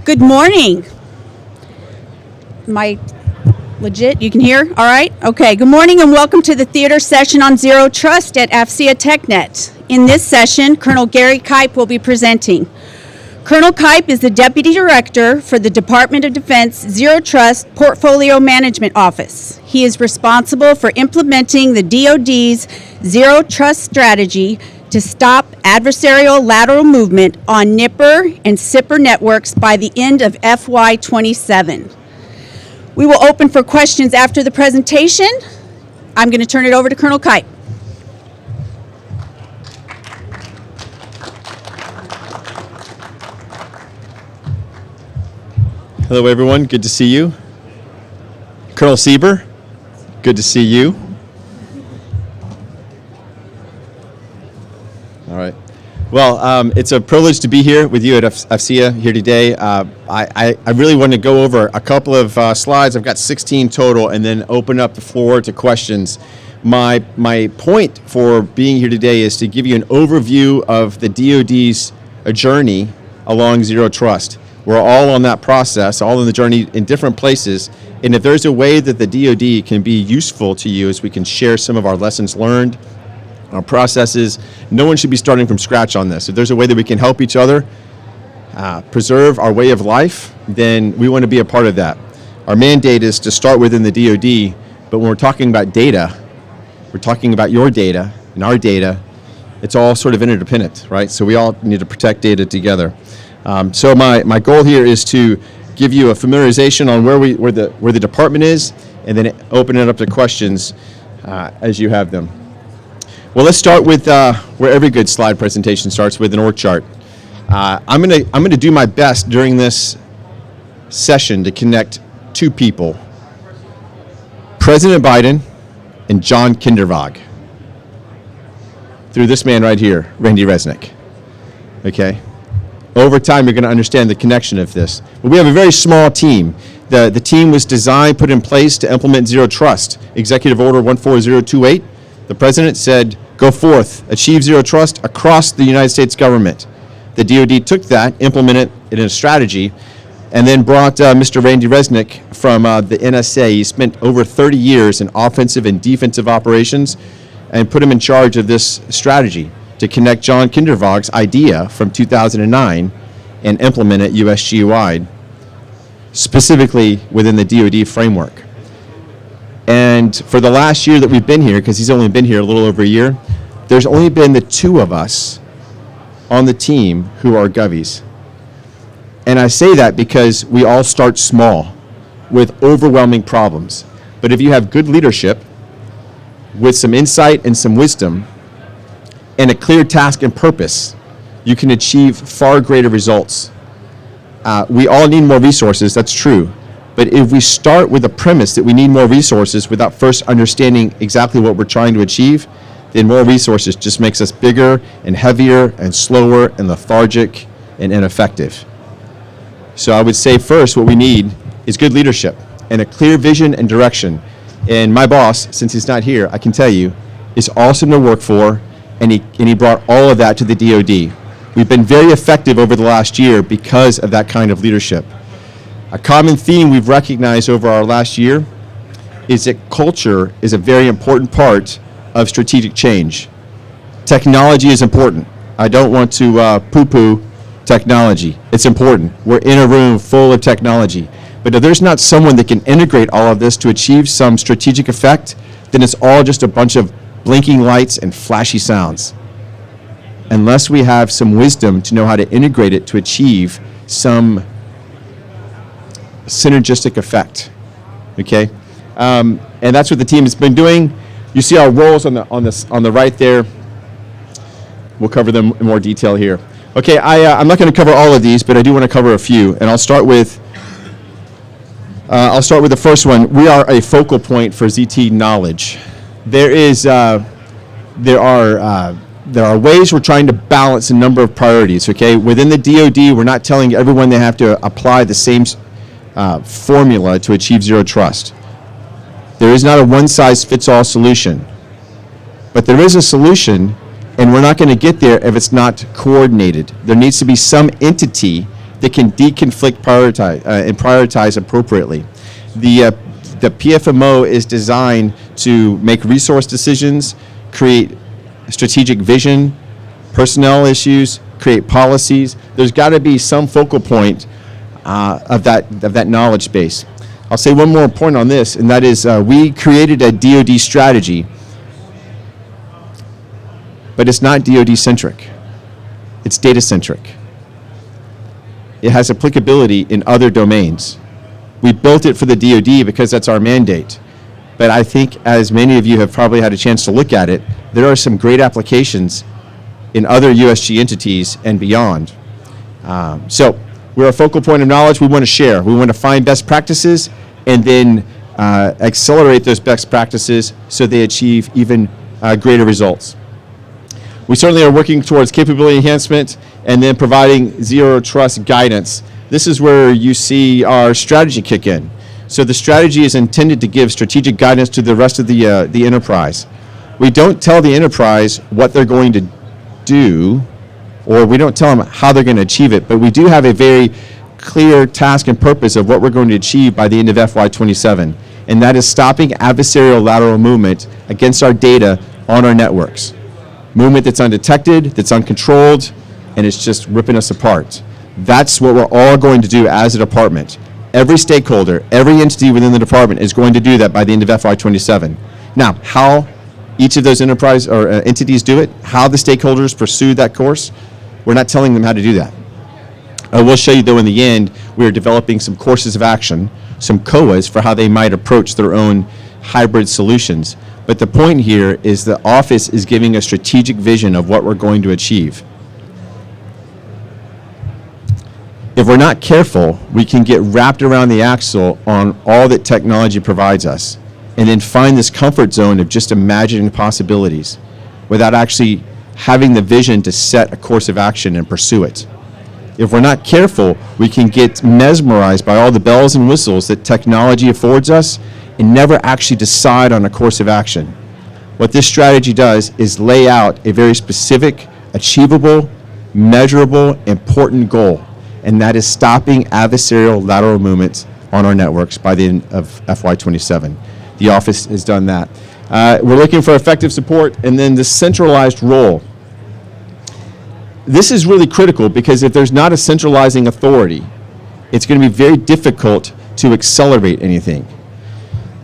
Good morning. Am I legit? You can hear? All right. Okay. Good morning and welcome to the theater session on Zero Trust at AFCEA TechNet. In this session, Colonel Gary Kipe will be presenting. Colonel Kipe is the Deputy Director for the Department of Defense Zero Trust Portfolio Management Office. He is responsible for implementing the DoD's Zero Trust strategy to stop adversarial lateral movement on NIPR and SIPR networks by the end of FY27. We will open for questions after the presentation. I'm going to turn it over to Colonel Kipe. Hello everyone, good to see you. Colonel Sieber, good to see you. All right. Well, it's a privilege to be here with you at AFCEA here today. I really want to go over a couple of slides. I've got 16 total, and then open up the floor to questions. My point for being here today is to give you an overview of the DoD's journey along Zero Trust. We're all on that process, all in the journey in different places. And if there's a way that the DoD can be useful to you, as we can share some of our lessons learned, our processes, no one should be starting from scratch on this. If there's a way that we can help each other preserve our way of life, then we want to be a part of that. Our mandate is to start within the DoD, but when we're talking about data, we're talking about your data and our data. It's all sort of interdependent, right? So we all need to protect data together. So my goal here is to give you a familiarization on where the department is, and then open it up to questions as you have them. Well, let's start with where every good slide presentation starts, with an org chart. I'm gonna do my best during this session to connect two people: President Biden and John Kindervag, through this man right here, Randy Resnick. Okay. Over time, you're going to understand the connection of this. But we have a very small team. The team was designed, put in place to implement Zero Trust. Executive Order 14028. The President said, go forth, achieve Zero Trust across the United States government. The DoD took that, implemented it in a strategy, and then brought Mr. Randy Resnick from the NSA. He spent over 30 years in offensive and defensive operations, and put him in charge of this strategy to connect John Kindervag's idea from 2009 and implement it USG-wide, specifically within the DoD framework. And for the last year that we've been here, because he's only been here a little over a year, there's only been the two of us on the team who are Govies. And I say that because we all start small with overwhelming problems. But if you have good leadership with some insight and some wisdom, and a clear task and purpose, you can achieve far greater results. We all need more resources, that's true. But if we start with the premise that we need more resources without first understanding exactly what we're trying to achieve, then more resources just makes us bigger and heavier and slower and lethargic and ineffective. So I would say first what we need is good leadership and a clear vision and direction. And my boss, since he's not here, I can tell you, is awesome to work for. And he brought all of that to the DoD. We've been very effective over the last year because of that kind of leadership. A common theme we've recognized over our last year is that culture is a very important part of strategic change. Technology is important. I don't want to poo-poo technology. It's important. We're in a room full of technology. But if there's not someone that can integrate all of this to achieve some strategic effect, then it's all just a bunch of blinking lights and flashy sounds, unless we have some wisdom to know how to integrate it to achieve some synergistic effect. Okay, and that's what the team has been doing. You see our roles on the right there. We'll cover them in more detail here. Okay, I'm not going to cover all of these, but I do want to cover a few, and I'll start with the first one. We are a focal point for ZT knowledge. There are ways we're trying to balance a number of priorities, okay? Within the DoD, we're not telling everyone they have to apply the same formula to achieve Zero Trust. There is not a one-size-fits-all solution. But there is a solution, and we're not going to get there if it's not coordinated. There needs to be some entity that can deconflict and prioritize appropriately. The PfMO is designed to make resource decisions, create strategic vision, personnel issues, create policies. There's got to be some focal point of that knowledge base. I'll say one more point on this, and that is we created a DoD strategy, but it's not DoD-centric. It's data-centric. It has applicability in other domains. We built it for the DoD because that's our mandate. But I think, as many of you have probably had a chance to look at it, there are some great applications in other USG entities and beyond. So we're a focal point of knowledge we want to share. We want to find best practices and then accelerate those best practices so they achieve even greater results. We certainly are working towards capability enhancement and then providing zero trust guidance. This is where you see our strategy kick in. So the strategy is intended to give strategic guidance to the rest of the enterprise. We don't tell the enterprise what they're going to do, or we don't tell them how they're going to achieve it, but we do have a very clear task and purpose of what we're going to achieve by the end of FY27, and that is stopping adversarial lateral movement against our data on our networks. Movement that's undetected, that's uncontrolled, and it's just ripping us apart. That's what we're all going to do as a department. Every stakeholder, every entity within the department is going to do that by the end of FY27. Now, how each of those enterprise or entities do it, how the stakeholders pursue that course, we're not telling them how to do that. We'll show you, though, in the end, we're developing some courses of action, some COAs for how they might approach their own hybrid solutions. But the point here is the office is giving a strategic vision of what we're going to achieve. If we're not careful, we can get wrapped around the axle on all that technology provides us, and then find this comfort zone of just imagining possibilities without actually having the vision to set a course of action and pursue it. If we're not careful, we can get mesmerized by all the bells and whistles that technology affords us and never actually decide on a course of action. What this strategy does is lay out a very specific, achievable, measurable, important goal, and that is stopping adversarial lateral movements on our networks by the end of FY27. The office has done that. We're looking for effective support, and then the centralized role. This is really critical because if there's not a centralizing authority, it's going to be very difficult to accelerate anything.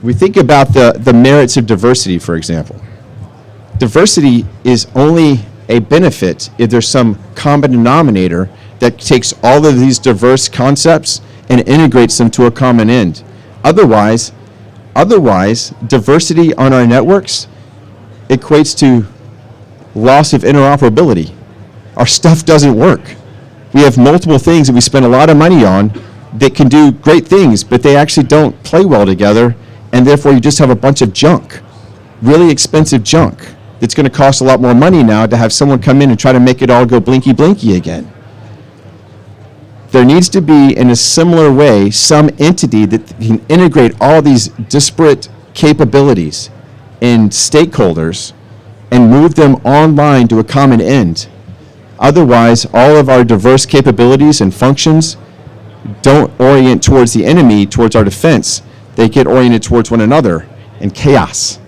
We think about the merits of diversity, for example. Diversity is only a benefit if there's some common denominator that takes all of these diverse concepts and integrates them to a common end. Otherwise, diversity on our networks equates to loss of interoperability. Our stuff doesn't work. We have multiple things that we spend a lot of money on that can do great things, but they actually don't play well together, and therefore you just have a bunch of junk, really expensive junk, that's going to cost a lot more money now to have someone come in and try to make it all go blinky again. There needs to be, in a similar way, some entity that can integrate all these disparate capabilities and stakeholders and move them online to a common end. Otherwise, all of our diverse capabilities and functions don't orient towards the enemy, towards our defense. They get oriented towards one another in chaos.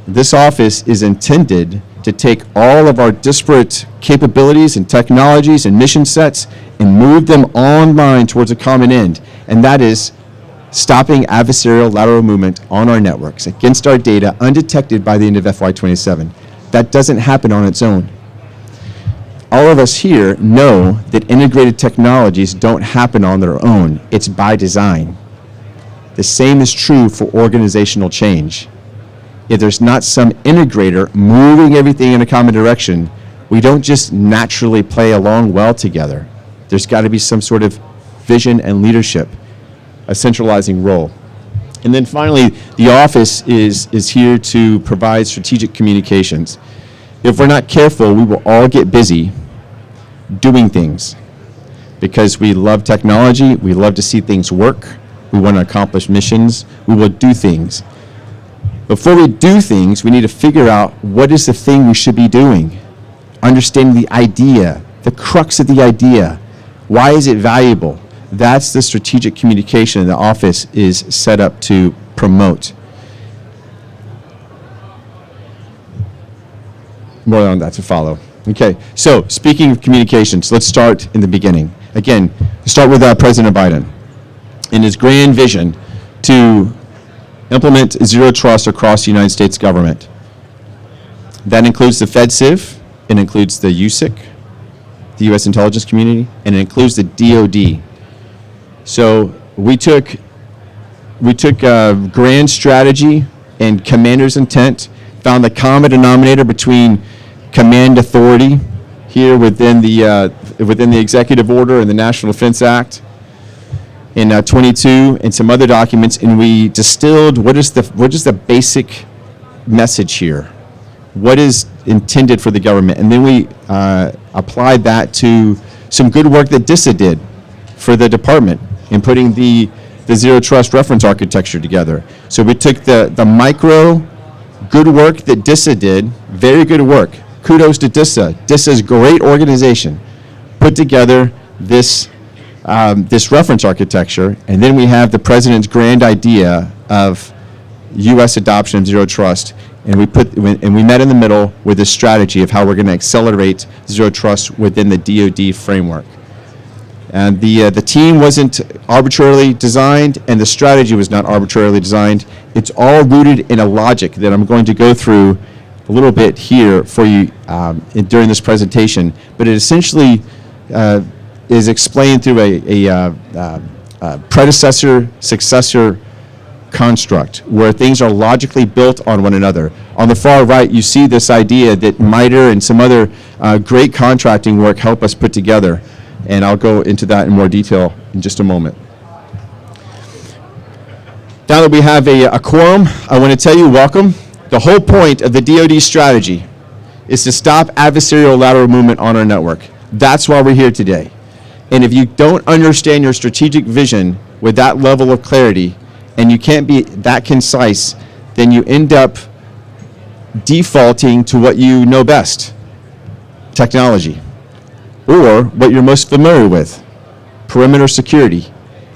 This office is intended to take all of our disparate capabilities and technologies and mission sets and move them online towards a common end, and that is stopping adversarial lateral movement on our networks against our data undetected by the end of FY27. That doesn't happen on its own. All of us here know that integrated technologies don't happen on their own. It's by design. The same is true for organizational change. If there's not some integrator moving everything in a common direction, we don't just naturally play along well together. There's got to be some sort of vision and leadership, a centralizing role. And then finally, the office is here to provide strategic communications. If we're not careful, we will all get busy doing things because we love technology, we love to see things work, we want to accomplish missions, we will do things. Before we do things, we need to figure out what is the thing we should be doing, understanding the idea, the crux of the idea. Why is it valuable? That's the strategic communication the office is set up to promote. More on that to follow. Okay, so speaking of communications, let's start in the beginning. Again, start with President Biden and his grand vision to implement zero trust across the United States government. That includes the FedCiv, it includes the USIC, the U.S. intelligence community, and it includes the DoD. So we took a grand strategy and commander's intent, found the common denominator between command authority here within the executive order and the National Defense Act in 22 and some other documents, and we distilled what is the basic message here, what is intended for the government, and then we applied that to some good work that DISA did for the department in putting the zero trust reference architecture together. So we took the micro good work that DISA did, very good work. Kudos to DISA. DISA's great organization put together this reference architecture, and then we have the president's grand idea of U.S. adoption of zero trust, and we met in the middle with a strategy of how we're going to accelerate zero trust within the DoD framework. And the team wasn't arbitrarily designed, and the strategy was not arbitrarily designed. It's all rooted in a logic that I'm going to go through a little bit here for you during this presentation, but it essentially is explained through a predecessor-successor construct where things are logically built on one another. On the far right, you see this idea that MITRE and some other great contracting work help us put together, and I'll go into that in more detail in just a moment. Now that we have a quorum, I want to tell you welcome. The whole point of the DoD strategy is to stop adversarial lateral movement on our network. That's why we're here today. And if you don't understand your strategic vision with that level of clarity, and you can't be that concise, then you end up defaulting to what you know best, technology, or what you're most familiar with, perimeter security,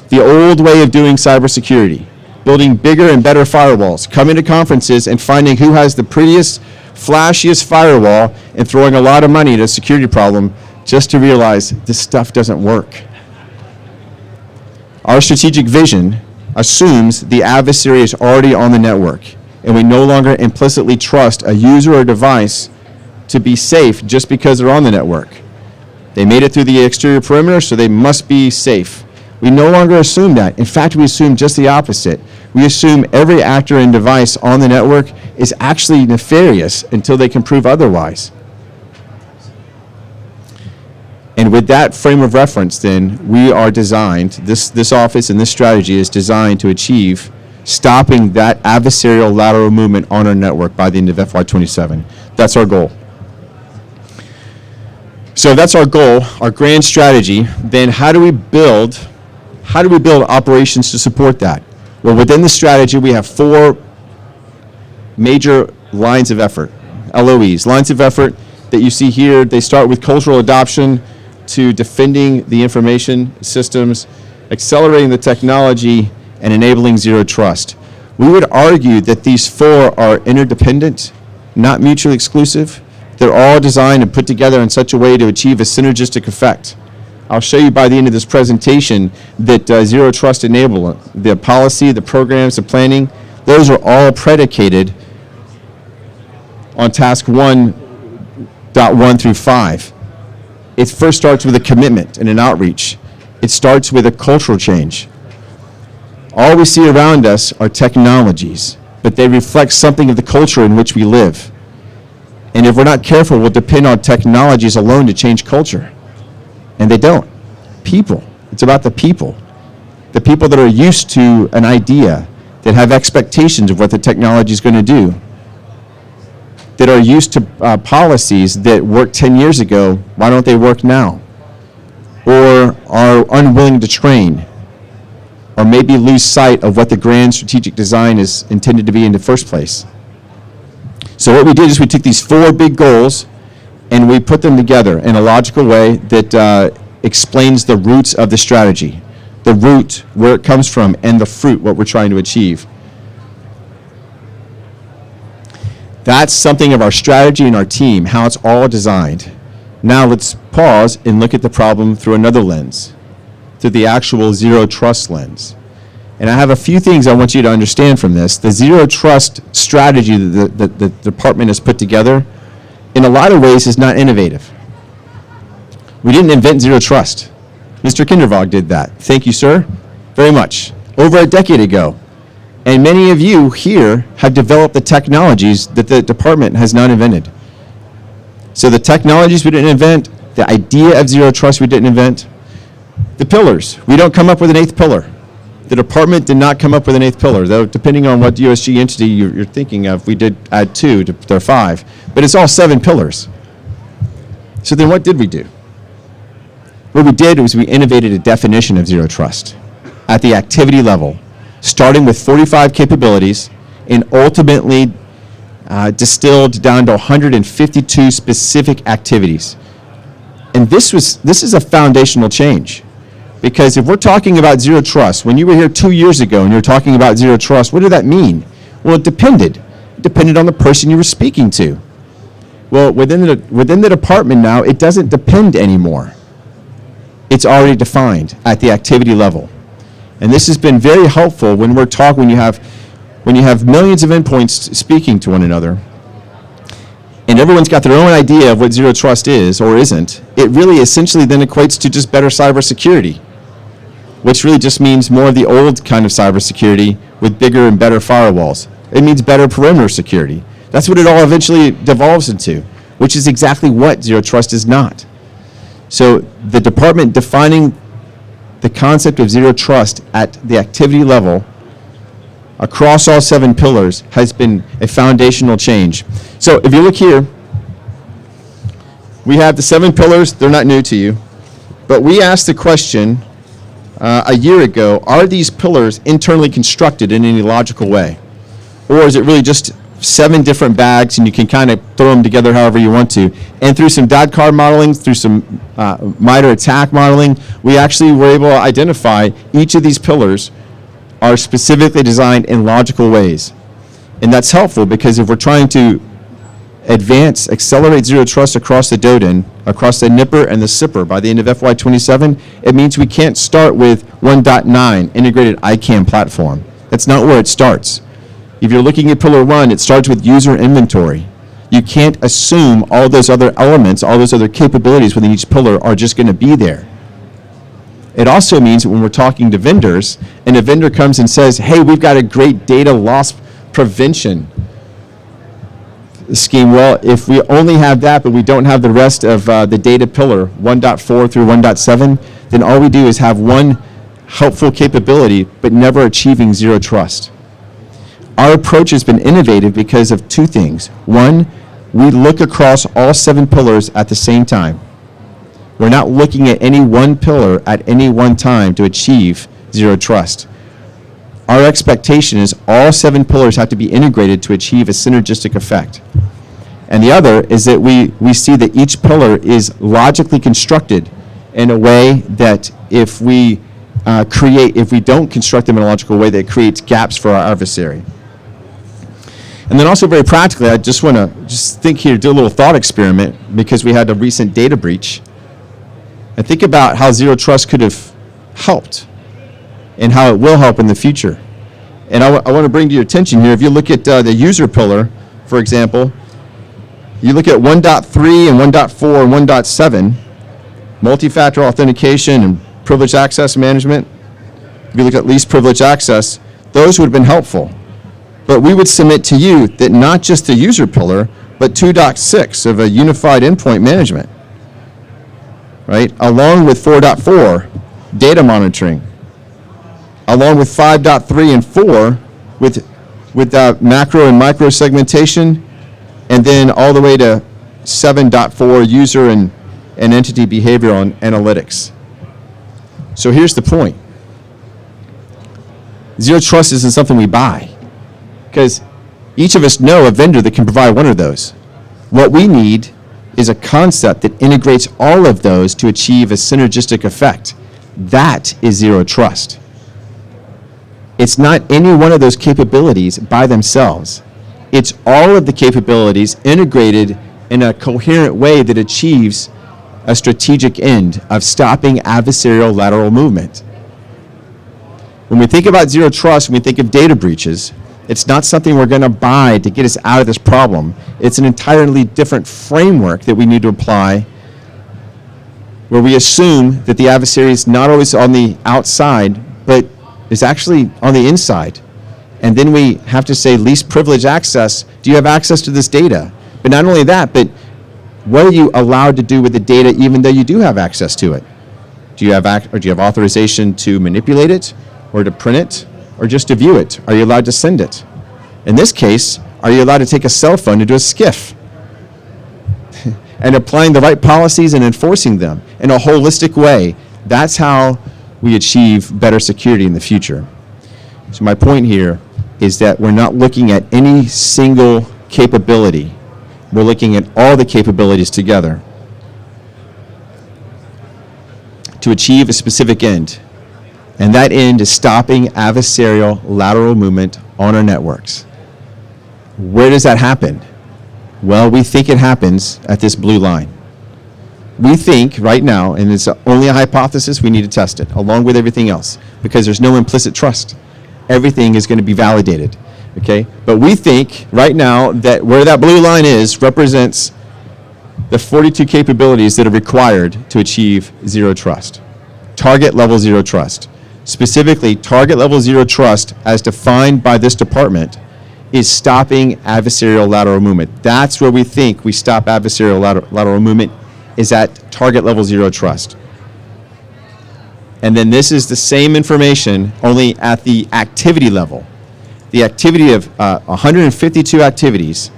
the old way of doing cybersecurity, building bigger and better firewalls, coming to conferences and finding who has the prettiest, flashiest firewall and throwing a lot of money at a security problem just to realize this stuff doesn't work. Our strategic vision assumes the adversary is already on the network, and we no longer implicitly trust a user or device to be safe just because they're on the network. They made it through the exterior perimeter, so they must be safe. We no longer assume that. In fact, we assume just the opposite. We assume every actor and device on the network is actually nefarious until they can prove otherwise. And with that frame of reference, then, we are designed, this office and this strategy is designed to achieve stopping that adversarial lateral movement on our network by the end of FY27. That's our goal. So that's our goal, our grand strategy. Then how do we build operations to support that? Well, within the strategy, we have 4 major lines of effort, LOEs. Lines of effort that you see here, they start with cultural adoption to defending the information systems, accelerating the technology, and enabling zero trust. We would argue that these 4 are interdependent, not mutually exclusive. They're all designed and put together in such a way to achieve a synergistic effect. I'll show you by the end of this presentation that zero trust enablement, the policy, the programs, the planning, those are all predicated on task 1.1 through 5. It first starts with a commitment and an outreach. It starts with a cultural change. All we see around us are technologies, but they reflect something of the culture in which we live. And if we're not careful, we'll depend on technologies alone to change culture. And they don't. People. It's about the people. The people that are used to an idea, that have expectations of what the technology is going to do, that are used to policies that worked 10 years ago, why don't they work now? Or are unwilling to train, or maybe lose sight of what the grand strategic design is intended to be in the first place. So what we did is we took these 4 big goals and we put them together in a logical way that explains the roots of the strategy, the root, where it comes from, and the fruit, what we're trying to achieve. That's something of our strategy and our team, how it's all designed. Now let's pause and look at the problem through another lens, through the actual zero trust lens. And I have a few things I want you to understand from this. The zero trust strategy that the department has put together, in a lot of ways, is not innovative. We didn't invent zero trust. Mr. Kindervog did that. Thank you, sir, very much. Over a decade ago. And many of you here have developed the technologies that the department has not invented. So the technologies we didn't invent, the idea of zero trust we didn't invent, the pillars. We don't come up with an eighth pillar. The department did not come up with an eighth pillar, though depending on what USG entity you're thinking of, we did add 2 to their 5. But it's all 7 pillars. So then what did we do? What we did was we innovated a definition of zero trust at the activity level, starting with 45 capabilities and ultimately distilled down to 152 specific activities. And this is a foundational change. Because if we're talking about zero trust, when you were here 2 years ago and you were talking about zero trust, what did that mean? Well, it depended. It depended on the person you were speaking to. Well, within the department now, it doesn't depend anymore. It's already defined at the activity level. And this has been very helpful when we're talking, when you have millions of endpoints speaking to one another, and everyone's got their own idea of what zero trust is or isn't. It really essentially then equates to just better cybersecurity, which really just means more of the old kind of cybersecurity with bigger and better firewalls. It means better perimeter security. That's what it all eventually devolves into, which is exactly what zero trust is not. So the department defining the concept of zero trust at the activity level across all 7 pillars has been a foundational change. So if you look here, we have the 7 pillars. They're not new to you. But we asked the question a year ago, are these pillars internally constructed in any logical way? Or is it really just 7 different bags and you can kind of throw them together however you want to? And through some DOD card modeling, through some MITRE attack modeling, we actually were able to identify each of these pillars are specifically designed in logical ways. And that's helpful because if we're trying to accelerate zero trust across the DoD, across the NIPR and the SIPR by the end of FY27, it means we can't start with 1.9 integrated ICAM platform. That's not where it starts. If you're looking at pillar 1, it starts with user inventory. You can't assume all those other elements, all those other capabilities within each pillar are just going to be there. It also means that when we're talking to vendors, and a vendor comes and says, hey, we've got a great data loss prevention scheme. Well, if we only have that, but we don't have the rest of the data pillar, 1.4 through 1.7, then all we do is have one helpful capability, but never achieving zero trust. Our approach has been innovative because of 2 things. 1, we look across all 7 pillars at the same time. We're not looking at any one pillar at any one time to achieve zero trust. Our expectation is all 7 pillars have to be integrated to achieve a synergistic effect. And the other is that we see that each pillar is logically constructed in a way that if we don't construct them in a logical way, that creates gaps for our adversary. And then also very practically, I just want to think here, do a little thought experiment because we had a recent data breach. And think about how zero trust could have helped and how it will help in the future. And I want to bring to your attention here, if you look at the user pillar, for example, you look at 1.3 and 1.4 and 1.7, multi-factor authentication and privileged access management. If you look at least privileged access, those would have been helpful. But we would submit to you that not just the user pillar, but 2.6 of a unified endpoint management, right? Along with 4.4, data monitoring, along with 5.3 and 4 with macro and micro segmentation, and then all the way to 7.4 user and entity behavioral analytics. So here's the point. Zero trust isn't something we buy, because each of us know a vendor that can provide one of those. What we need is a concept that integrates all of those to achieve a synergistic effect. That is zero trust. It's not any one of those capabilities by themselves. It's all of the capabilities integrated in a coherent way that achieves a strategic end of stopping adversarial lateral movement. When we think about zero trust, when we think of data breaches, it's not something we're going to buy to get us out of this problem. It's an entirely different framework that we need to apply, where we assume that the adversary is not always on the outside, but is actually on the inside. And then we have to say least privileged access. Do you have access to this data? But not only that, but what are you allowed to do with the data even though you do have access to it? Do you have authorization to manipulate it, or to print it, or just to view it? Are you allowed to send it? In this case, are you allowed to take a cell phone and do a skiff? And applying the right policies and enforcing them in a holistic way. That's how we achieve better security in the future. So my point here is that we're not looking at any single capability. We're looking at all the capabilities together to achieve a specific end. And that end is stopping adversarial lateral movement on our networks. Where does that happen? Well, we think it happens at this blue line. We think right now, and it's only a hypothesis, we need to test it, along with everything else, because there's no implicit trust. Everything is going to be validated, okay? But we think right now that where that blue line is represents the 42 capabilities that are required to achieve zero trust. Target level zero trust. Specifically, target level zero trust, as defined by this department, is stopping adversarial lateral movement. That's where we think we stop adversarial lateral movement, is at target level zero trust. And then this is the same information, only at the activity level. The activity of 152 activities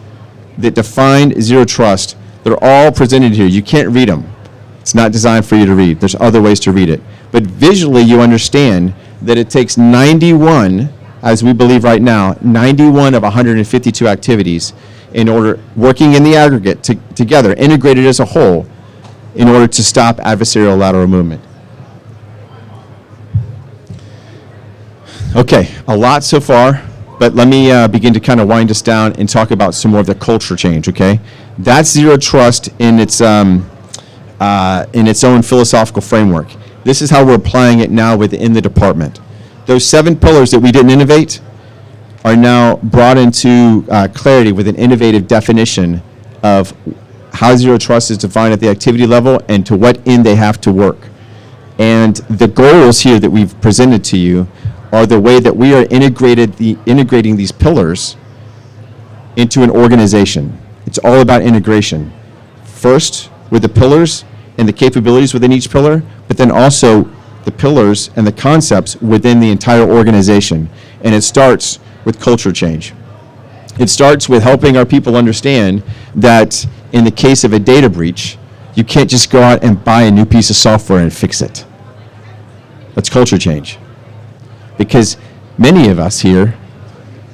that define zero trust, they're all presented here. You can't read them. It's not designed for you to read. There's other ways to read it. But visually, you understand that it takes 91, as we believe right now, 91 of 152 activities in order, working in the aggregate together, integrated as a whole, in order to stop adversarial lateral movement. Okay, a lot so far, but let me begin to kind of wind us down and talk about some more of the culture change, okay? That's zero trust in its own philosophical framework. This is how we're applying it now within the department. Those 7 pillars that we didn't innovate are now brought into clarity with an innovative definition of how zero trust is defined at the activity level and to what end they have to work. And the goals here that we've presented to you are the way that we are integrating these pillars into an organization. It's all about integration. First, with the pillars and the capabilities within each pillar, but then also the pillars and the concepts within the entire organization. And it starts with culture change. It starts with helping our people understand that in the case of a data breach, you can't just go out and buy a new piece of software and fix it. That's culture change. Because many of us here,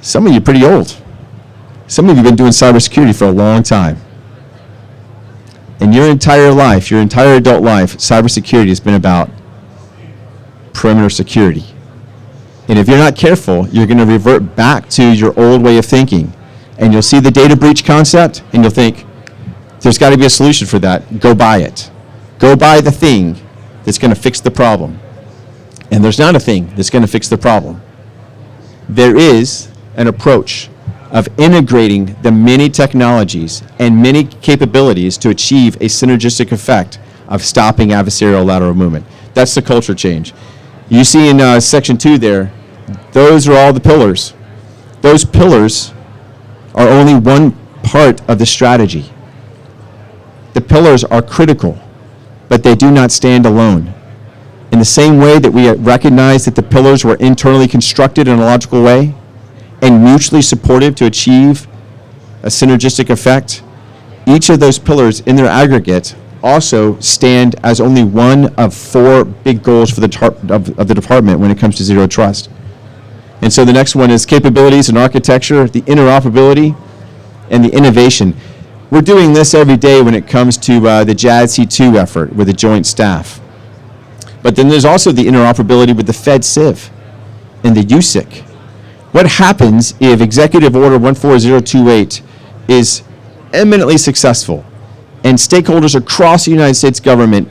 some of you are pretty old. Some of you have been doing cybersecurity for a long time. In your entire life, your entire adult life, cybersecurity has been about perimeter security. And if you're not careful, you're going to revert back to your old way of thinking. And you'll see the data breach concept, and you'll think, there's got to be a solution for that. Go buy it. Go buy the thing that's going to fix the problem. And there's not a thing that's going to fix the problem. There is an approach of integrating the many technologies and many capabilities to achieve a synergistic effect of stopping adversarial lateral movement. That's the culture change. You see in section 2 there, those are all the pillars. Those pillars are only one part of the strategy. The pillars are critical, but they do not stand alone. In the same way that we recognize that the pillars were internally constructed in a logical way and mutually supportive to achieve a synergistic effect, each of those pillars in their aggregate also stand as only one of 4 big goals for the department when it comes to zero trust. And so the next one is capabilities and architecture, the interoperability, and the innovation. We're doing this every day when it comes to the JADC2 effort with the Joint Staff. But then there's also the interoperability with the Fed Civ and the USIC. What happens if Executive Order 14028 is eminently successful and stakeholders across the United States government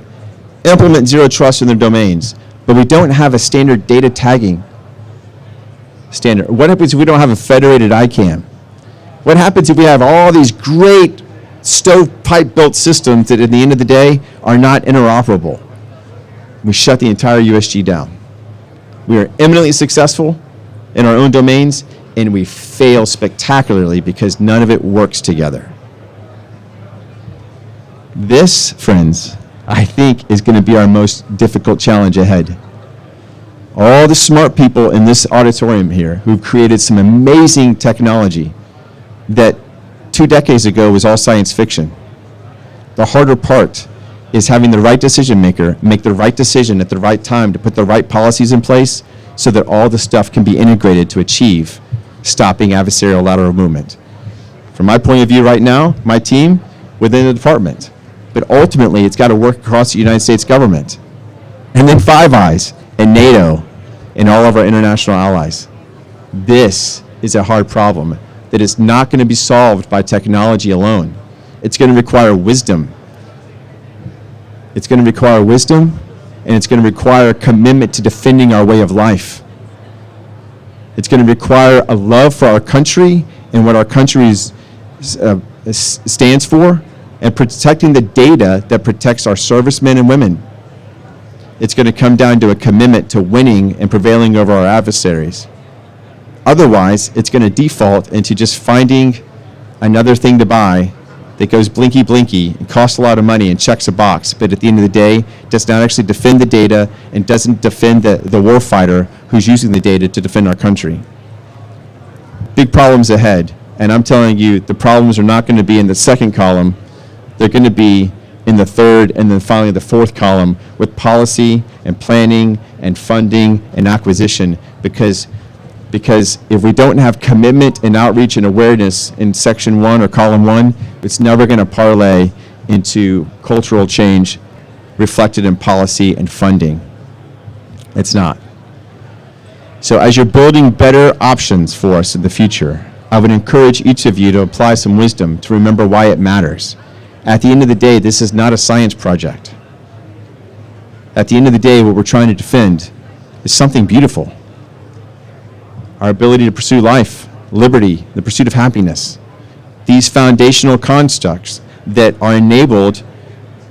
implement zero trust in their domains, but we don't have a standard data tagging standard? What happens if we don't have a federated ICANN? What happens if we have all these great stovepipe-built systems that at the end of the day are not interoperable? We shut the entire USG down. We are eminently successful in our own domains, and we fail spectacularly because none of it works together. This, friends, I think is going to be our most difficult challenge ahead. All the smart people in this auditorium here who've created some amazing technology that 2 decades ago was all science fiction. The harder part is having the right decision maker make the right decision at the right time to put the right policies in place so that all the stuff can be integrated to achieve stopping adversarial lateral movement. From my point of view right now, my team within the department, but ultimately it's got to work across the United States government, and then Five Eyes and NATO and all of our international allies. This is a hard problem that is not going to be solved by technology alone. It's going to require wisdom. It's going to require wisdom, and it's going to require commitment to defending our way of life. It's going to require a love for our country and what our country stands for, and protecting the data that protects our servicemen and women. It's going to come down to a commitment to winning and prevailing over our adversaries. Otherwise, it's going to default into just finding another thing to buy that goes blinky blinky and costs a lot of money and checks a box, but at the end of the day does not actually defend the data and doesn't defend the warfighter who's using the data to defend our country. Big problems ahead, and I'm telling you, the problems are not going to be in the second column. They're going to be in the third and then finally the fourth column with policy and planning and funding and acquisition, because if we don't have commitment and outreach and awareness in section 1 or column 1, it's never going to parlay into cultural change reflected in policy and funding. It's not. So as you're building better options for us in the future, I would encourage each of you to apply some wisdom to remember why it matters. At the end of the day, this is not a science project. At the end of the day, what we're trying to defend is something beautiful. Our ability to pursue life, liberty, the pursuit of happiness. These foundational constructs that are enabled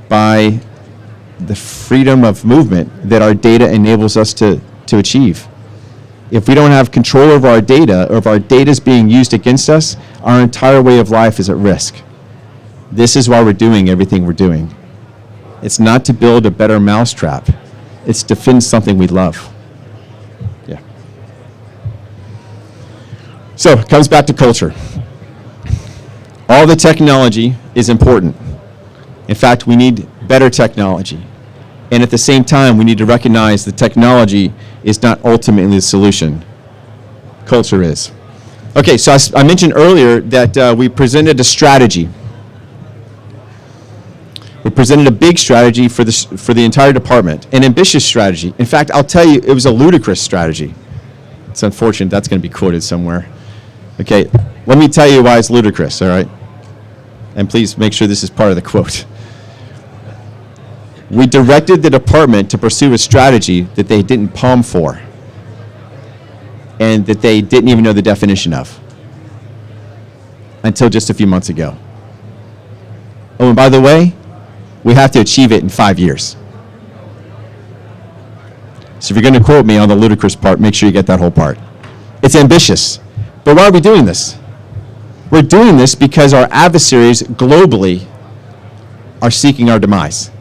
by the freedom of movement that our data enables us to achieve. If we don't have control over our data, or if our data is being used against us, our entire way of life is at risk. This is why we're doing everything we're doing. It's not to build a better mousetrap. It's to defend something we love. Yeah. So it comes back to culture. All the technology is important. In fact, we need better technology. And at the same time, we need to recognize that technology is not ultimately the solution. Culture is. Okay, so I mentioned earlier that we presented a strategy. We presented a big strategy for the entire department, an ambitious strategy. In fact, I'll tell you, it was a ludicrous strategy. It's unfortunate that's going to be quoted somewhere. Okay, let me tell you why it's ludicrous, all right? And please make sure this is part of the quote. We directed the department to pursue a strategy that they didn't palm for and that they didn't even know the definition of until just a few months ago. Oh, and by the way, we have to achieve it in 5 years. So if you're going to quote me on the ludicrous part, make sure you get that whole part. It's ambitious. But why are we doing this? We're doing this because our adversaries globally are seeking our demise.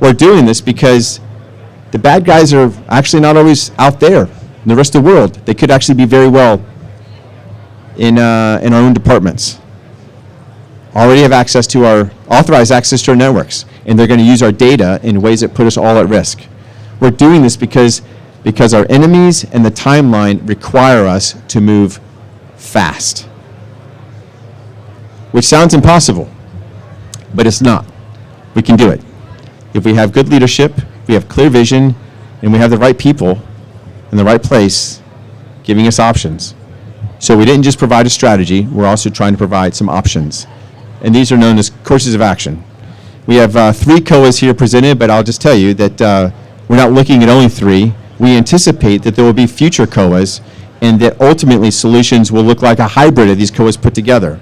We're doing this because the bad guys are actually not always out there in the rest of the world. They could actually be very well in our own departments. Already have access to our, authorized access to our networks, and they're going to use our data in ways that put us all at risk. We're doing this because our enemies and the timeline require us to move fast. which sounds impossible, but it's not. We can do it. If we have good leadership, we have clear vision, and we have the right people in the right place giving us options. So we didn't just provide a strategy, we're also trying to provide some options. And these are known as courses of action. We have 3 COAs here presented, but I'll just tell you that we're not looking at only 3. We anticipate that there will be future COAs, and that ultimately solutions will look like a hybrid of these COAs put together.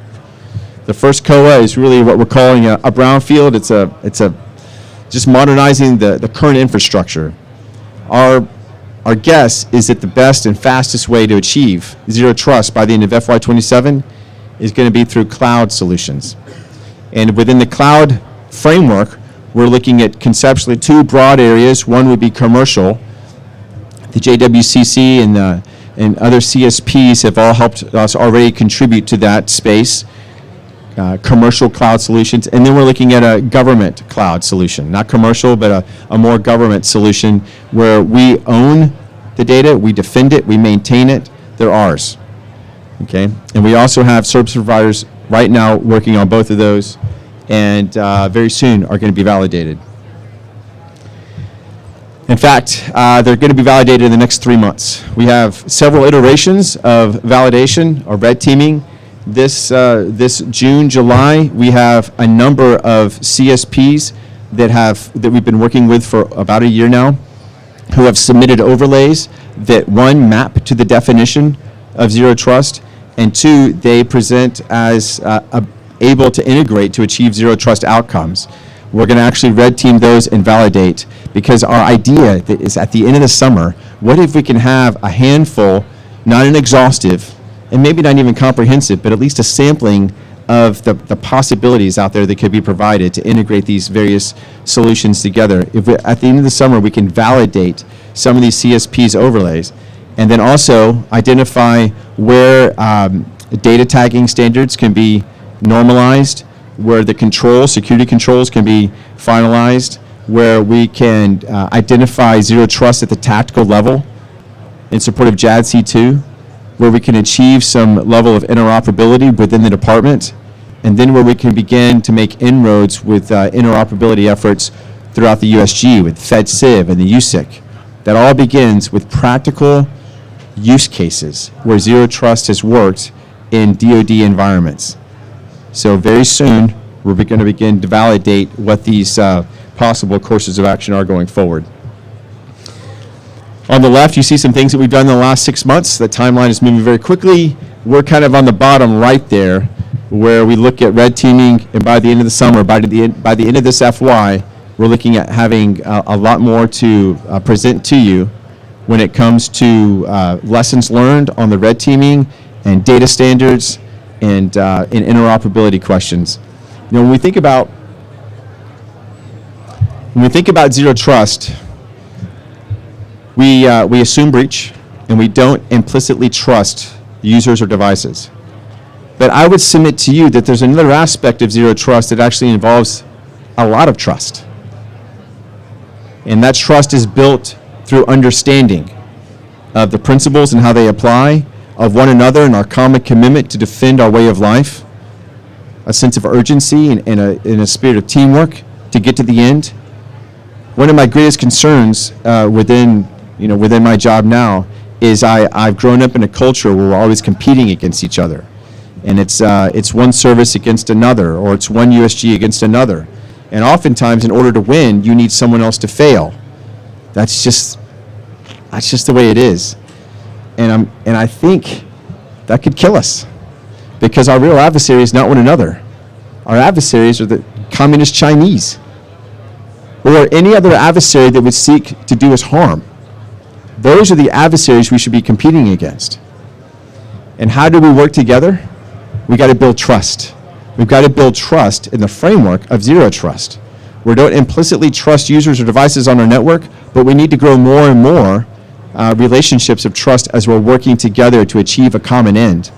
The first COA is really what we're calling a brownfield. It's just modernizing the current infrastructure. Our guess is that the best and fastest way to achieve zero trust by the end of FY27 is going to be through cloud solutions. And within the cloud framework, we're looking at conceptually 2 broad areas. One would be commercial. The JWCC and other CSPs have all helped us already contribute to that space, commercial cloud solutions. And then we're looking at a government cloud solution, not commercial, but a more government solution where we own the data, we defend it, we maintain it, they're ours. Okay? And we also have service providers right now working on both of those, and very soon are going to be validated. In fact, they're going to be validated in the next 3 months. We have several iterations of validation or red teaming. This June, July, we have a number of CSPs that we've been working with for about a year now, who have submitted overlays that, 1, map to the definition of zero trust, and 2, they present as able to integrate to achieve zero trust outcomes. We're going to actually red team those and validate, because our idea is at the end of the summer, what if we can have a handful, not an exhaustive, and maybe not even comprehensive, but at least a sampling of the possibilities out there that could be provided to integrate these various solutions together. If at the end of the summer we can validate some of these CSPs overlays, and then also identify where data tagging standards can be normalized, where the security controls can be finalized, where we can identify zero trust at the tactical level in support of JADC2, where we can achieve some level of interoperability within the department, and then where we can begin to make inroads with interoperability efforts throughout the USG with FedCiv and the USIC. That all begins with practical use cases where zero trust has worked in DoD environments. So very soon, we're going to begin to validate what these possible courses of action are going forward. On the left, you see some things that we've done in the last 6 months. The timeline is moving very quickly. We're kind of on the bottom right there, where we look at red teaming, and by the end of the summer, by the end of this FY, we're looking at having a lot more to present to you when it comes to lessons learned on the red teaming and data standards and interoperability questions. You know, when we think about zero trust, we assume breach, and we don't implicitly trust users or devices. But I would submit to you that there's another aspect of zero trust that actually involves a lot of trust. And that trust is built through understanding of the principles and how they apply, of one another and our common commitment to defend our way of life, a sense of urgency and a spirit of teamwork to get to the end. One of my greatest concerns within my job now is I've grown up in a culture where we're always competing against each other. And it's one service against another, or it's one USG against another. And oftentimes, in order to win, you need someone else to fail. That's just the way it is. And I think that could kill us, because our real adversary is not one another. Our adversaries are the communist Chinese, or any other adversary that would seek to do us harm. Those are the adversaries we should be competing against. And how do we work together? We got to build trust. We've got to build trust in the framework of zero trust. We don't implicitly trust users or devices on our network, but we need to grow more and more relationships of trust as we're working together to achieve a common end.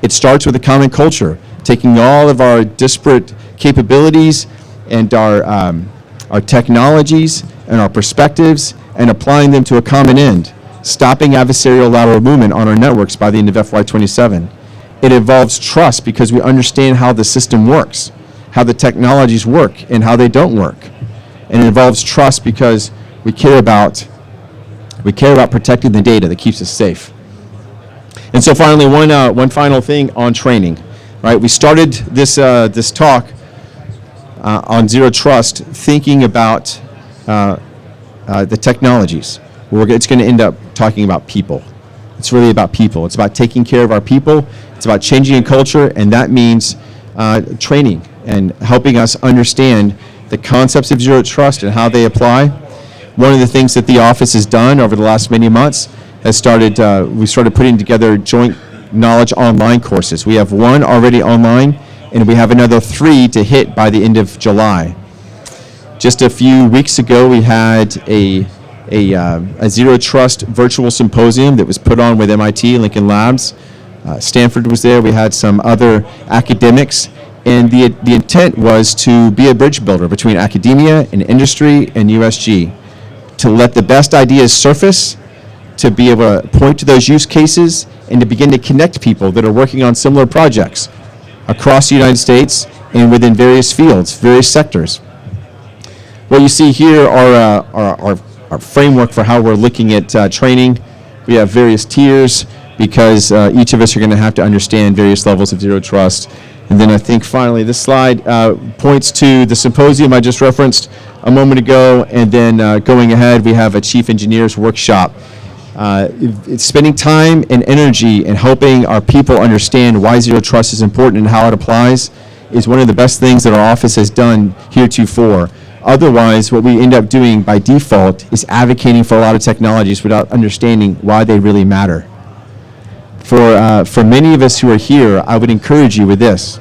It starts with a common culture, taking all of our disparate capabilities and our technologies and our perspectives and applying them to a common end, stopping adversarial lateral movement on our networks by the end of FY27. It involves trust because we understand how the system works, how the technologies work, and how they don't work. And it involves trust because we care about protecting the data that keeps us safe. And so finally, one final thing on training, right? We started this talk on Zero Trust thinking about the technologies. It's going to end up talking about people. It's really about people. It's about taking care of our people. It's about changing a culture, and that means training and helping us understand the concepts of Zero Trust and how they apply. One of the things that the office has done over the last many months has we started putting together joint knowledge online courses. We have one already online, and we have another 3 to hit by the end of July. Just a few weeks ago, we had a Zero Trust virtual symposium that was put on with MIT, Lincoln Labs. Stanford was there. We had some other academics, and the intent was to be a bridge builder between academia and industry and USG, to let the best ideas surface, to be able to point to those use cases, and to begin to connect people that are working on similar projects across the United States and within various fields, various sectors. What you see here are our framework for how we're looking at training. We have various tiers because each of us are going to have to understand various levels of Zero Trust. And then I think finally this slide points to the symposium I just referenced a moment ago, and then going ahead we have a Chief Engineers Workshop. It's spending time and energy in helping our people understand why Zero Trust is important and how it applies is one of the best things that our office has done heretofore. Otherwise, what we end up doing by default is advocating for a lot of technologies without understanding why they really matter. For many of us who are here, I would encourage you with this,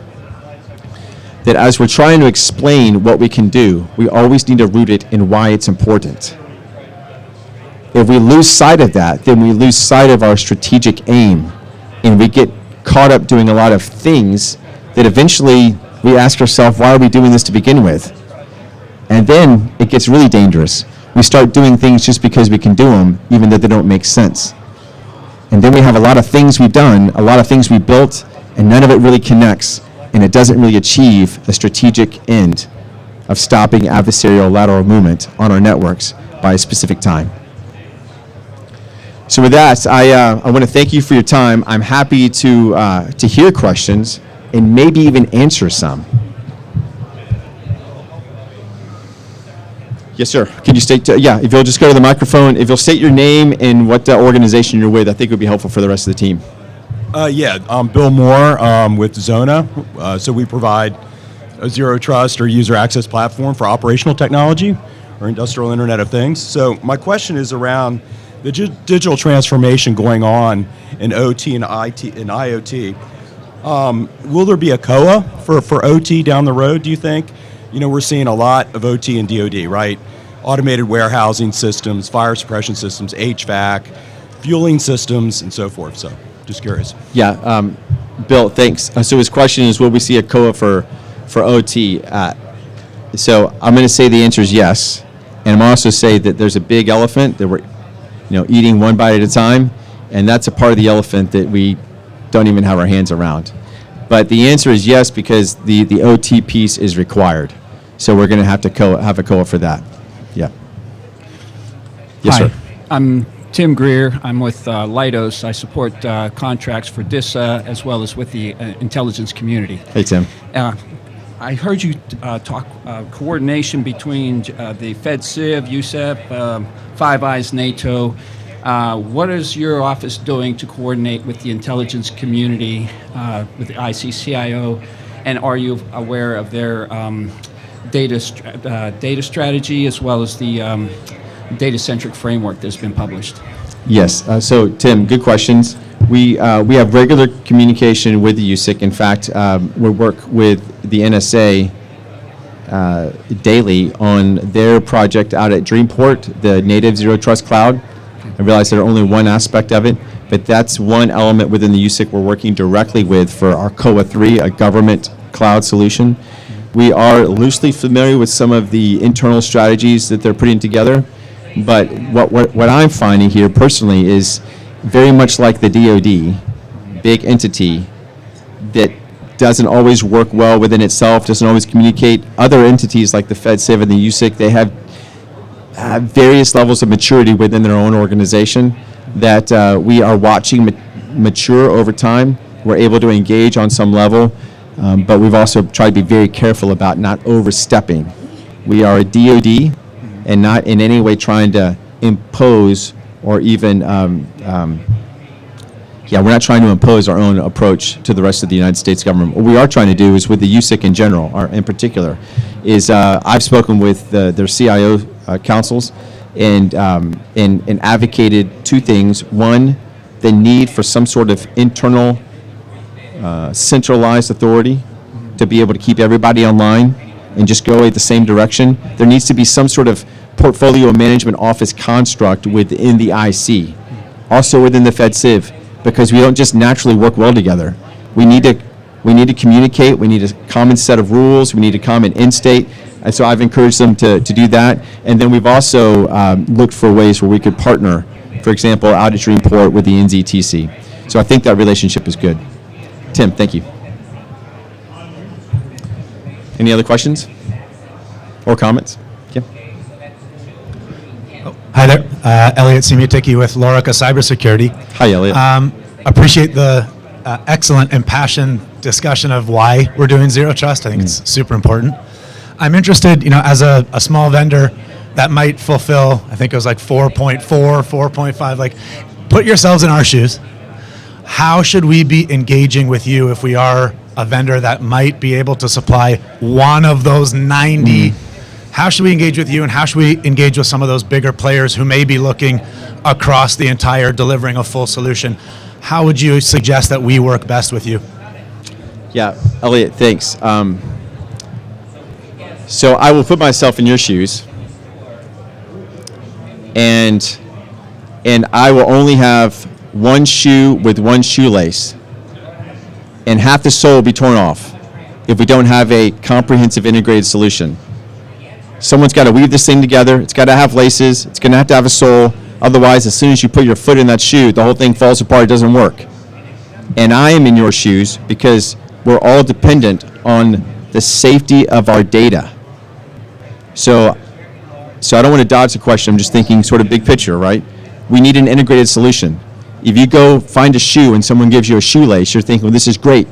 that as we're trying to explain what we can do, we always need to root it in why it's important. If we lose sight of that, then we lose sight of our strategic aim, and we get caught up doing a lot of things that eventually we ask ourselves, why are we doing this to begin with? And then it gets really dangerous. We start doing things just because we can do them, even though they don't make sense. And then we have a lot of things we've done, a lot of things we built, and none of it really connects, and it doesn't really achieve a strategic end of stopping adversarial lateral movement on our networks by a specific time. So with that, I want to thank you for your time. I'm happy to hear questions and maybe even answer some. Yes, sir. Can you state, if you'll just go to the microphone, if you'll state your name and what organization you're with, I think it would be helpful for the rest of the team. I'm Bill Moore with Zona. So we provide a Zero Trust or user access platform for operational technology or industrial Internet of Things. So my question is around the digital transformation going on in OT and IT and IoT. Will there be a COA for OT down the road, do you think? You know, we're seeing a lot of OT and DoD, right? Automated warehousing systems, fire suppression systems, HVAC, fueling systems, and so forth. So, just curious. Yeah, Bill, thanks. So his question is, will we see a COA for OT? So I'm going to say the answer is yes, and I'm going to also say that there's a big elephant that we're, eating one bite at a time, and that's a part of the elephant that we don't even have our hands around. But the answer is yes, because the OT piece is required. So we're going to have to have a COA for that. Yeah. Yes, Hi, sir. I'm Tim Greer. I'm with Leidos. I support contracts for DISA as well as with the intelligence community. Hey, Tim. I heard you talk coordination between the FedCiv, USEP, Five Eyes, NATO. What is your office doing to coordinate with the intelligence community, with the CIO, and are you aware of their data strategy as well as the data-centric framework that's been published? Yes. So, Tim, good questions. We have regular communication with the USIC. In fact, we work with the NSA daily on their project out at Dreamport, the native Zero Trust Cloud. I realize there's only one aspect of it, but that's one element within the USIC we're working directly with for our COA 3, a government cloud solution. We are loosely familiar with some of the internal strategies that they're putting together, but what I'm finding here personally is very much like the DoD, big entity, that doesn't always work well within itself, doesn't always communicate. Other entities like the FedCiv and the USIC, they have various levels of maturity within their own organization that we are watching mature over time. We're able to engage on some level, but we've also tried to be very careful about not overstepping. We are a DoD and not in any way trying to impose or even, we're not trying to impose our own approach to the rest of the United States government. What we are trying to do is with the USIC in general, or in particular, is I've spoken with their CIO councils and advocated two things. One, the need for some sort of internal centralized authority to be able to keep everybody online and just go in the same direction. There needs to be some sort of portfolio management office construct within the IC, also within the FedCiv, because we don't just naturally work well together. We need to communicate. We need a common set of rules. We need a common end state. And so I've encouraged them to do that. And then we've also looked for ways where we could partner, for example, outage report with the NZTC. So I think that relationship is good. Tim, thank you. Any other questions or comments? Yeah. Hi there, Elliot Simiotiki with Lorica Cybersecurity. Hi, Elliot. Appreciate the excellent impassioned discussion of why we're doing Zero Trust. I think it's super important. I'm interested, as a small vendor that might fulfill, I think it was like 4.4, 4.5, like put yourselves in our shoes. How should we be engaging with you if we are a vendor that might be able to supply one of those 90? How should we engage with you, and how should we engage with some of those bigger players who may be looking across the entire delivering a full solution? How would you suggest that we work best with you? Yeah, Elliot, thanks. So I will put myself in your shoes, and I will only have one shoe with one shoelace, and half the sole will be torn off if we don't have a comprehensive integrated solution. Someone's got to weave this thing together. It's got to have laces. It's going to have a sole. Otherwise, as soon as you put your foot in that shoe, the whole thing falls apart. It doesn't work. And I am in your shoes because we're all dependent on the safety of our data. So I don't want to dodge the question. I'm just thinking sort of big picture, right? We need an integrated solution. If you go find a shoe and someone gives you a shoelace, you're thinking, well, this is great.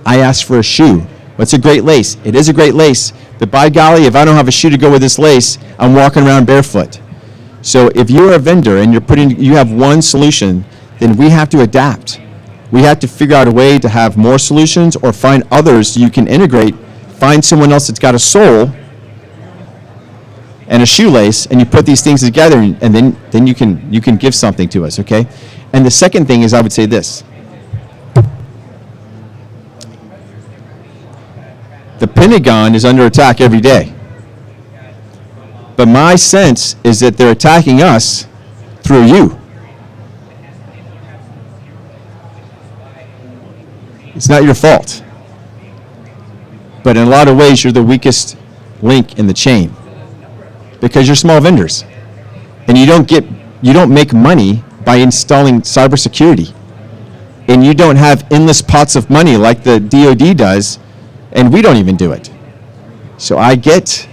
I asked for a shoe. What's a great lace? It is a great lace, but by golly, if I don't have a shoe to go with this lace, I'm walking around barefoot. So if you're a vendor and you have one solution, then we have to adapt. We have to figure out a way to have more solutions or find others you can integrate. Find someone else that's got a sole and a shoelace, and you put these things together, and then you can give something to us, okay? And the second thing is, I would say this. The Pentagon is under attack every day. But my sense is that they're attacking us through you. It's not your fault. But in a lot of ways, you're the weakest link in the chain because you're small vendors. And you don't make money by installing cybersecurity. And you don't have endless pots of money like the DoD does, and we don't even do it. So I get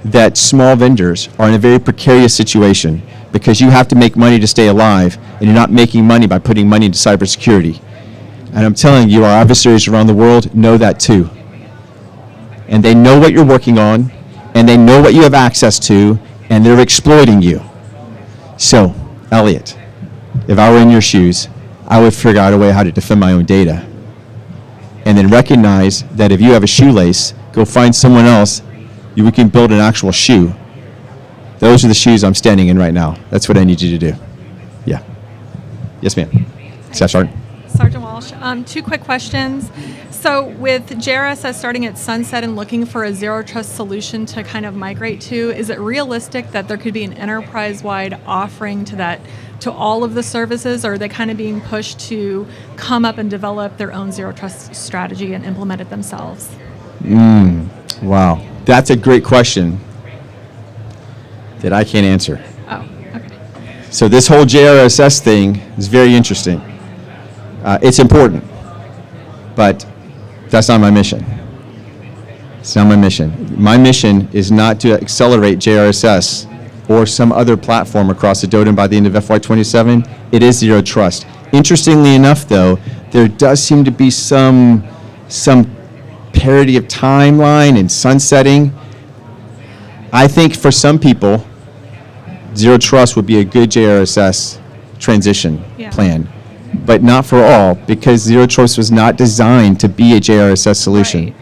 that small vendors are in a very precarious situation because you have to make money to stay alive, and you're not making money by putting money into cybersecurity. And I'm telling you, our adversaries around the world know that too. And they know what you're working on, and they know what you have access to, and they're exploiting you. So, Elliot, if I were in your shoes, I would figure out a way how to defend my own data. And then recognize that if you have a shoelace, go find someone else, we can build an actual shoe. Those are the shoes I'm standing in right now. That's what I need you to do. Yeah. Yes, ma'am. Staff Sergeant. Sergeant Walsh, 2 quick questions. So with JRSS starting at sunset and looking for a zero trust solution to kind of migrate to, is it realistic that there could be an enterprise-wide offering to all of the services, or are they kind of being pushed to come up and develop their own zero trust strategy and implement it themselves? Wow. That's a great question that I can't answer. Oh, okay. So this whole JRSS thing is very interesting. It's important. But that's not my mission. It's not my mission. My mission is not to accelerate JRSS or some other platform across the DoD by the end of FY27. It is zero trust. Interestingly enough, though, there does seem to be some parity of timeline and sunsetting. I think for some people, zero trust would be a good JRSS transition plan, but not for all, because zero trust was not designed to be a JRSS solution.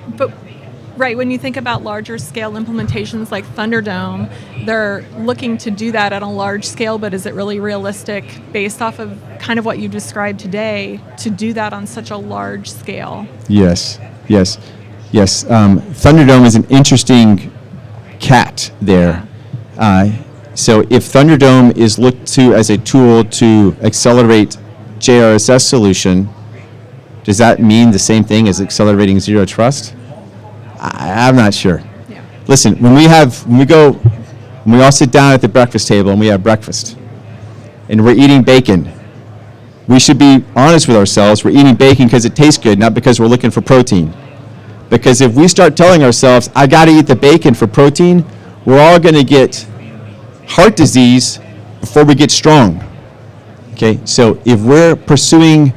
Right, when you think about larger scale implementations like Thunderdome, they're looking to do that at a large scale, but is it really realistic based off of kind of what you described today to do that on such a large scale? Yes. Thunderdome is an interesting cat there. So if Thunderdome is looked to as a tool to accelerate JRSS solution, does that mean the same thing as accelerating zero trust? I'm not sure. Yeah. Listen, when we all sit down at the breakfast table and we have breakfast, and we're eating bacon, we should be honest with ourselves. We're eating bacon because it tastes good, not because we're looking for protein. Because if we start telling ourselves, I got to eat the bacon for protein, we're all going to get heart disease before we get strong. Okay, so if we're pursuing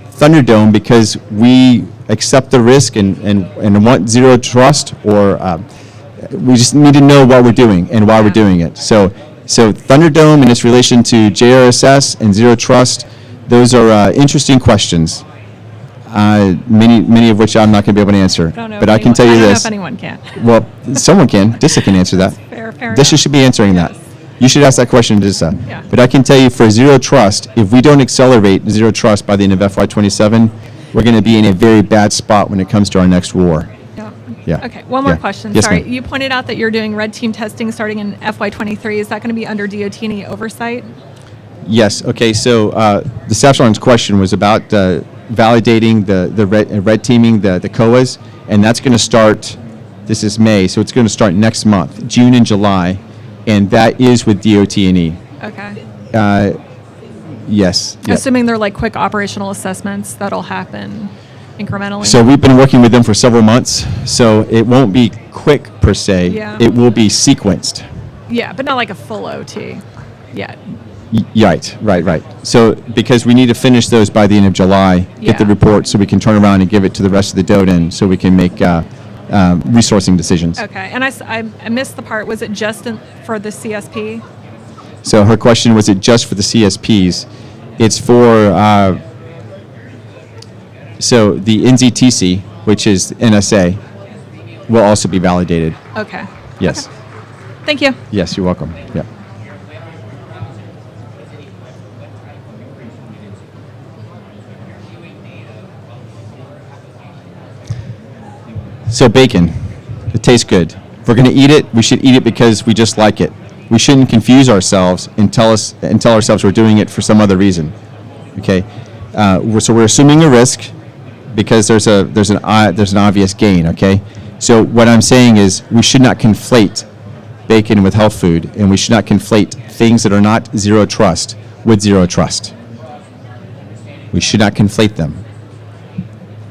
Thunderdome because we accept the risk and want zero trust, or we just need to know what we're doing and why we're doing it. So Thunderdome and its relation to JRSS and zero trust, those are interesting questions. Many of which I'm not going to be able to answer. But I can tell you I don't know this. if anyone can. Well, someone can. DISA can answer that. Fair DISA enough. should be answering that. You should ask that question to DISA. Yeah. But I can tell you for zero trust, if we don't accelerate zero trust by the end of FY27, we're going to be in a very bad spot when it comes to our next war. Yeah. Okay, one more Yeah. question. Yes, Sorry. ma'am. You pointed out that you're doing red team testing starting in FY23. Is that going to be under DOT and oversight? Yes. Okay. So the staff sergeant's question was about validating the red teaming, the COAs, and that's going to start. This is May, so it's going to start next month, June and July, and that is with DOT and E. Okay. Yes. Yeah. Assuming they're like quick operational assessments that'll happen incrementally. So we've been working with them for several months, so it won't be quick per se. Yeah. It will be sequenced. Yeah, but not like a full OT yet. Right. So because we need to finish those by the end of July, get the Yeah. report so we can turn around and give it to the rest of the DoD so we can make resourcing decisions. Okay, and I missed the part. Was it just for the CSP? So her question, was it just for the CSPs? It's for, so the NZTC, which is NSA, will also be validated. Okay. Yes. Thank you. Yes, you're welcome. Yeah. So bacon, it tastes good. If we're going to eat it, we should eat it because we just like it. We shouldn't confuse ourselves and tell ourselves we're doing it for some other reason. Okay, so we're assuming a risk because there's an obvious gain. Okay, so what I'm saying is we should not conflate bacon with health food, and we should not conflate things that are not zero trust with zero trust. We should not conflate them.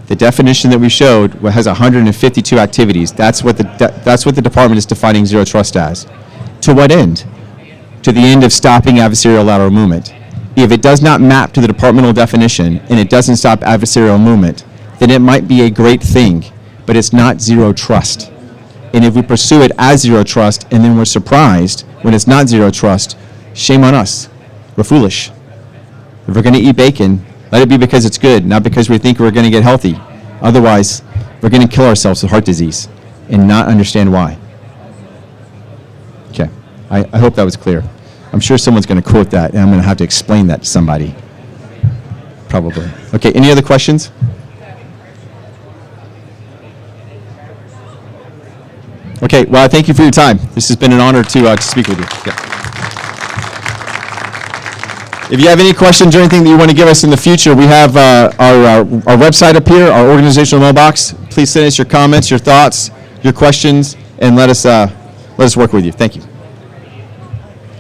The definition that we showed has 152 activities. That's what the department is defining zero trust as. To what end? To the end of stopping adversarial lateral movement. If it does not map to the departmental definition and it doesn't stop adversarial movement, then it might be a great thing, but it's not zero trust. And if we pursue it as zero trust and then we're surprised when it's not zero trust, shame on us. We're foolish. If we're going to eat bacon, let it be because it's good, not because we think we're going to get healthy. Otherwise, we're going to kill ourselves with heart disease and not understand why. Okay, I hope that was clear. I'm sure someone's going to quote that, and I'm going to have to explain that to somebody. Probably. Okay, any other questions? Okay, well, I thank you for your time. This has been an honor to speak with you. Yeah. If you have any questions or anything that you want to give us in the future, we have our website up here, our organizational mailbox. Please send us your comments, your thoughts, your questions, and let us work with you. Thank you.